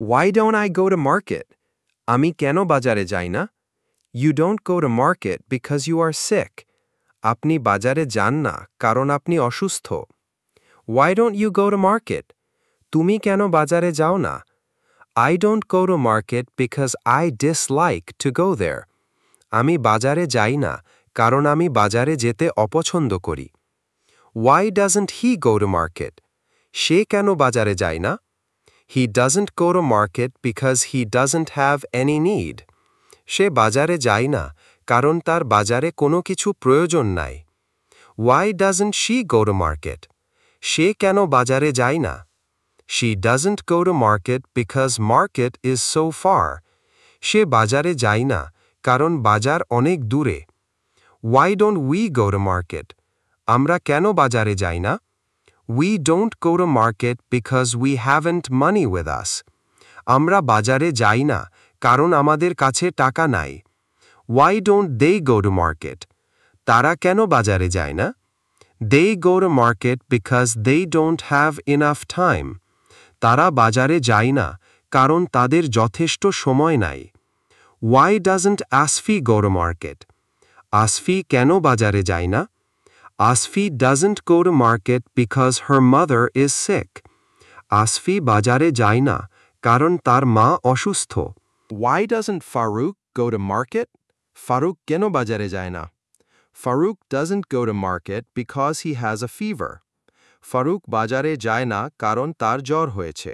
Why don't I go to market? আমি কেন বাজারে যাই না? You don't go to market because you are sick. আপনি বাজারে যান না কারণ আপনি অসুস্থ। Why don't you go to market? তুমি কেন বাজারে যাও না? I don't go to market because I dislike to go there. আমি বাজারে যাই না কারণ আমি বাজারে যেতে অপছন্দ করি। Why doesn't he go to market? সে কেন বাজারে যায় না? He doesn't go to market because he doesn't have any need. সে বাজারে যায় না কারণ তার বাজারে কোনো কিছু প্রয়োজন নাই। Why doesn't she go to market? সে কেন বাজারে যায় না? She doesn't go to market because market is so far. সে বাজারে যায় না কারণ বাজার অনেক দূরে। Why don't we go to market? আমরা কেন বাজারে যাই না? We don't go to market because we haven't money with us. আমরা বাজারে যাই না কারণ আমাদের কাছে টাকা নাই। Why don't they go to market? তারা কেন বাজারে যায় না? They go to market because they don't have enough time. তারা বাজারে যায় না কারণ তাদের যথেষ্ট সময় নাই। Why doesn't Asfi go to market? Asfi কেন বাজারে যায় না? Asfi doesn't go to market because her mother is sick. Asfi বাজারে যায় না কারণ তার মা অসুস্থ। Why doesn't Farouk go to market? Farouk কেন বাজারে যায় না? Farouk doesn't go to market because he has a fever. Farouk বাজারে যায় না কারণ তার জ্বর হয়েছে।